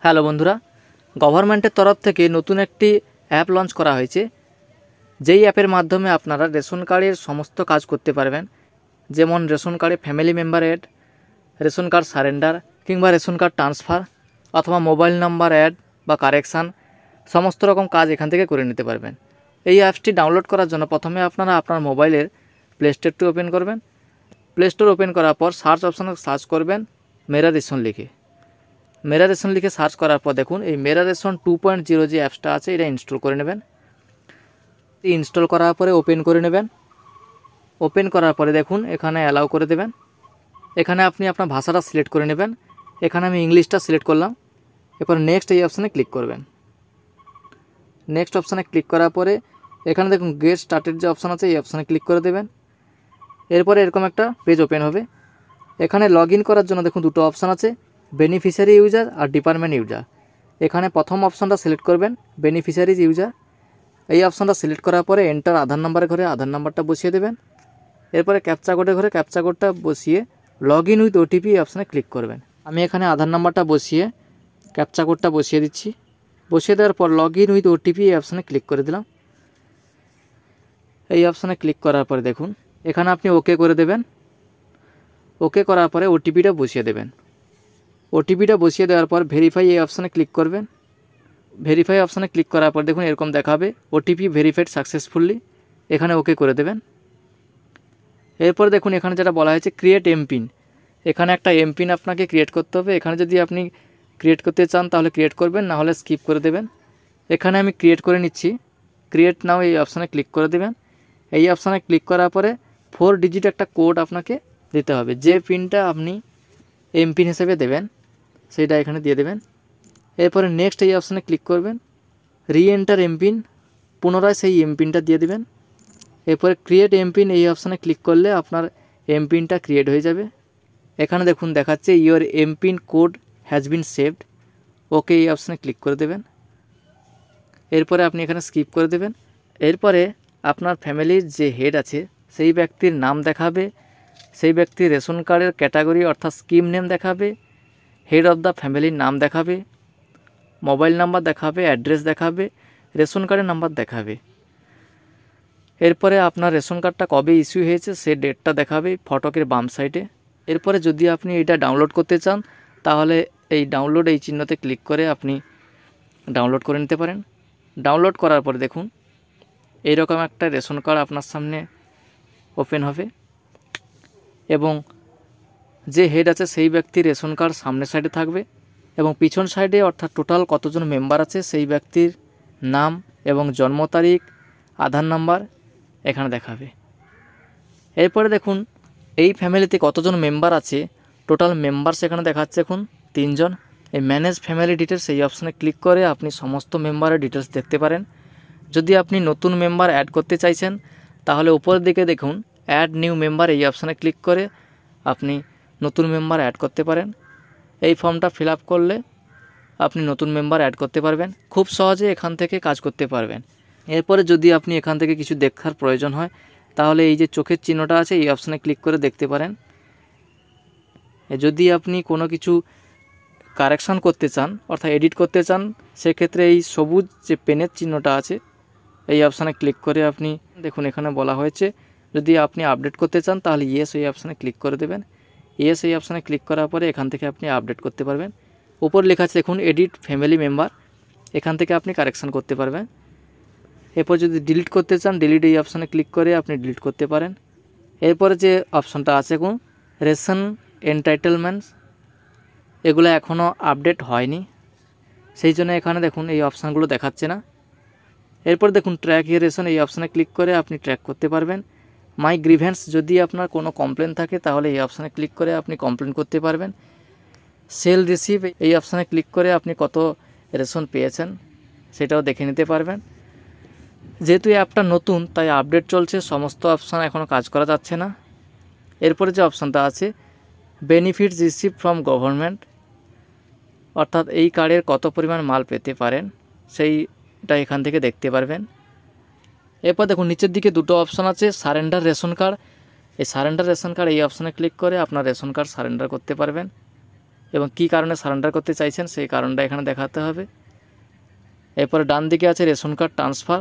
Hello বন্ধুরা, গভর্নমেন্টের তরফ থেকে নতুন একটি অ্যাপ লঞ্চ করা হয়েছে। যেই অ্যাপের মাধ্যমে আপনারা রেশন কার্ডের সমস্ত কাজ করতে পারবেন, যেমন রেশন কার্ডে family member add, ration card surrender কিংবা রেশন কার্ড ট্রান্সফার অথবা মোবাইল নাম্বার অ্যাড বা কারেকশান, সমস্ত রকম কাজ এখান থেকে করে নিতে পারবেন। এই অ্যাপসটি ডাউনলোড করার জন্য প্রথমে আপনারা আপনার মোবাইলের প্লে স্টোরটি ওপেন করবেন। প্লে স্টোর ওপেন করার পর সার্চ অপশানে সার্চ করবেন মেরা রেশন লিখে। মেরা রেশন লিখে সার্চ করার পর দেখুন এই মেরা রেশন 2.0 যে অ্যাপসটা আছে এটা ইনস্টল করে নেবেন। ইনস্টল করার পরে ওপেন করে নেবেন। ওপেন করার পরে দেখুন এখানে অ্যালাউ করে দেবেন। এখানে আপনি আপনার ভাষাটা সিলেক্ট করে নেবেন। এখানে আমি ইংলিশটা সিলেক্ট করলাম। এরপর নেক্সট এই অপশানে ক্লিক করবেন। নেক্সট অপশানে ক্লিক করার পরে এখানে দেখুন গেট স্টার্টেড যে অপশান আছে এই অপশানে ক্লিক করে দেবেন। এরপরে এরকম একটা পেজ ওপেন হবে। এখানে লগ ইন করার জন্য দেখুন দুটো অপশান আছে, বেনিফিশিয়ারি ইউজার আর ডিপার্টমেন্ট ইউজার। এখানে প্রথম অপশানটা সিলেক্ট করবেন, বেনিফিশিয়ারিজ ইউজার। এই অপশানটা সিলেক্ট করার পরে এন্টার আধার নাম্বারের ঘরে আধার নাম্বারটা বসিয়ে দেবেন। এরপরে ক্যাপচা কোডের ঘরে ক্যাপচা কোডটা বসিয়ে লগ ইন উইথ ওটিপি এই অপশানে ক্লিক করবেন। আমি এখানে আধার নাম্বারটা বসিয়ে ক্যাপচা কোডটা বসিয়ে দিচ্ছি। বসিয়ে দেওয়ার পর লগ ইন উইথ ওটিপি এই অপশানে ক্লিক করে দিলাম। এই অপশানে ক্লিক করার পরে দেখুন এখানে আপনি ওকে করে দেবেন। ওকে করার পরে ওটিপিটা বসিয়ে দেবেন। ওটিপিটা বসিয়ে দেওয়ার পর ভেরিফাই এই অপশানে ক্লিক করবেন। ভেরিফাই অপশানে ক্লিক করার পর দেখুন এরকম দেখাবে ওটিপি ভেরিফাইড সাকসেসফুলি। এখানে ওকে করে দেবেন। এরপর দেখুন এখানে যেটা বলা হয়েছে ক্রিয়েট এমপিন, এখানে একটা এমপিন আপনাকে ক্রিয়েট করতে হবে। এখানে যদি আপনি ক্রিয়েট করতে চান তাহলে ক্রিয়েট করবেন, না হলে স্কিপ করে দেবেন। এখানে আমি ক্রিয়েট করে নিচ্ছি। ক্রিয়েট নাও এই অপশানে ক্লিক করে দেবেন। এই অপশানে ক্লিক করার পরে 4 ডিজিট একটা কোড আপনাকে দিতে হবে। যে পিনটা আপনি এমপিন হিসেবে দেবেন সেইটা এখানে দিয়ে দেবেন। এরপরে নেক্সট এই অপশানে ক্লিক করবেন। রি এন্টার এমপিন, পুনরায় সেই এমপিনটা দিয়ে দেবেন। এরপরে ক্রিয়েট এমপিন এই অপশানে ক্লিক করলে আপনার এমপিনটা ক্রিয়েট হয়ে যাবে। এখানে দেখুন দেখাচ্ছে your MPIN code has been saved. Okay এই অপশানে ক্লিক করে দেবেন। এরপরে আপনি এখানে স্কিপ করে দেবেন। এরপরে আপনার ফ্যামিলির যে হেড আছে সেই ব্যক্তির নাম দেখাবে, সেই ব্যক্তির রেশন কার্ডের ক্যাটাগরি অর্থাৎ স্কিম নেম দেখাবে, হেড অফ দ্য ফ্যামিলির নাম দেখাবে, মোবাইল নাম্বার দেখাবে, অ্যাড্রেস দেখাবে, রেশন কার্ডের নাম্বার দেখাবে। এরপরে আপনার রেশন কার্ডটা কবে ইস্যু হয়েছে সে ডেটটা দেখাবে ফটকের বাম সাইডে। এরপরে যদি আপনি এটা ডাউনলোড করতে চান তাহলে এই ডাউনলোড এই চিহ্নতে ক্লিক করে আপনি ডাউনলোড করে নিতে পারেন। ডাউনলোড করার পরে দেখুন এইরকম একটা রেশন কার্ড আপনার সামনে ওপেন হবে এবং যে হেড আছে সেই ব্যক্তির রেশন কার্ড সামনের সাইডে থাকবে এবং পিছন সাইডে অর্থাৎ টোটাল কতজন মেম্বার আছে সেই ব্যক্তির নাম এবং জন্ম তারিখ, আধার নাম্বার এখানে দেখাবে। এরপরে দেখুন এই ফ্যামিলিতে কতজন মেম্বার আছে, টোটাল মেম্বার সেখানে দেখাচ্ছে এখন 3 জন। এই ম্যানেজ ফ্যামিলি ডিটেলস এই অপশানে ক্লিক করে আপনি সমস্ত মেম্বারের ডিটেলস দেখতে পারেন। যদি আপনি নতুন মেম্বার অ্যাড করতে চাইছেন তাহলে উপরের দিকে দেখুন অ্যাড নিউ মেম্বার এই অপশানে ক্লিক করে আপনি নতুন মেম্বার অ্যাড করতে পারেন। এই ফর্মটা ফিল আপ করলে আপনি নতুন মেম্বার অ্যাড করতে পারবেন। খুব সহজে এখান থেকে কাজ করতে পারবেন। এরপরে যদি আপনি এখান থেকে কিছু দেখার প্রয়োজন হয় তাহলে এই যে চোখের চিহ্নটা আছে এই অপশানে ক্লিক করে দেখতে পারেন। যদি আপনি কোনো কিছু কারেকশান করতে চান অর্থাৎ এডিট করতে চান সেক্ষেত্রে এই সবুজ যে পেনের চিহ্নটা আছে এই অপশানে ক্লিক করে আপনি দেখুন এখানে বলা হয়েছে যদি আপনি আপডেট করতে চান তাহলে ইয়েস এই অপশানে ক্লিক করে দেবেন। ইয়েস এই অপশানে ক্লিক করার পরে এখান থেকে আপনি আপডেট করতে পারবেন। উপর লেখা আছে দেখুন এডিট ফ্যামিলি মেম্বার, এখান থেকে আপনি কারেকশান করতে পারবেন। এরপর যদি ডিলিট করতে চান ডিলিট এই অপশানে ক্লিক করে আপনি ডিলিট করতে পারেন। এরপরে যে অপশানটা আছে এখন রেশন এন্টাইটেলমেন্টস, এগুলো এখনও আপডেট হয়নি সেই জন্য এখানে দেখুন এই অপশানগুলো দেখাচ্ছে না। এরপর দেখুন ট্র্যাক ইয়োর রেশন এই অপশানে ক্লিক করে আপনি ট্র্যাক করতে পারবেন। মাই গ্রিভেন্স, যদি আপনার কোনো কমপ্লেন থাকে তাহলে এই অপশানে ক্লিক করে আপনি কমপ্লেন করতে পারবেন। সেল রিসিভ এই অপশানে ক্লিক করে আপনি কত রেশন পেয়েছেন সেটাও দেখে নিতে পারবেন। যেহেতু এই অ্যাপটা নতুন তাই আপডেট চলছে, সমস্ত অপশান এখনও কাজ করা যাচ্ছে না। এরপরে যে অপশানটা আছে বেনিফিটস রিসিভ ফ্রম গভর্নমেন্ট, অর্থাৎ এই কার্ডের কত পরিমাণ মাল পেতে পারেন সেইটা এখান থেকে দেখতে পারবেন। এরপর দেখুন নিচের দিকে দুটো অপশান আছে সারেন্ডার রেশন কার্ড। এই সারেন্ডার রেশন কার্ড এই অপশানে ক্লিক করে আপনার রেশন কার্ড সারেন্ডার করতে পারবেন। এবং কী কারণে সারেন্ডার করতে চাইছেন সেই কারণটা এখানে দেখাতে হবে। এরপরে ডান দিকে আছে রেশন কার্ড ট্রান্সফার।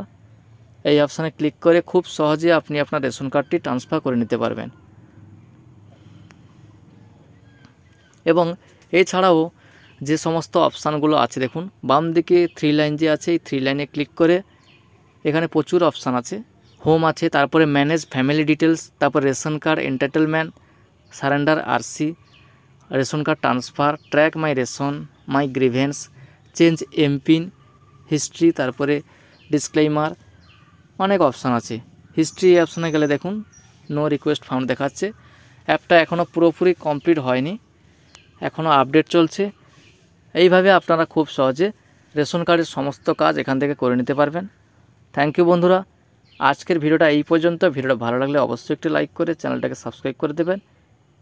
এই অপশানে ক্লিক করে খুব সহজে আপনি আপনার রেশন কার্ডটি ট্রান্সফার করে নিতে পারবেন। এবং এছাড়াও যে সমস্ত অপশানগুলো আছে দেখুন, বাম দিকে 3 লাইন যে আছে, এই 3 লাইনে ক্লিক করে এখানে প্রচুর অপশান আছে। হোম আছে, তারপরে ম্যানেজ ফ্যামিলি ডিটেলস, তারপর ration card entitlement, surrender RC, ration card transfer, track my ration, my grievance, change MPIN, history, তারপরে ডিসক্লেইমার, অনেক অপশান আছে। হিস্ট্রি অপশানে গেলে দেখুন নো রিকোয়েস্ট ফাউন্ড দেখাচ্ছে। অ্যাপটা এখনও পুরোপুরি কমপ্লিট হয়নি, এখনও আপডেট চলছে। এইভাবে আপনারা খুব সহজে রেশন কার্ডের সমস্ত কাজ এখান থেকে করে নিতে পারবেন। থ্যাংক ইউ বন্ধুরা, আজকের ভিডিওটা এই পর্যন্ত। ভিডিওটা ভালো লাগলে অবশ্যই একটি লাইক করে চ্যানেলটাকে সাবস্ক্রাইব করে দেবেন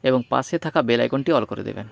এবং পাশে থাকা বেল আইকনটি অল করে দেবেন।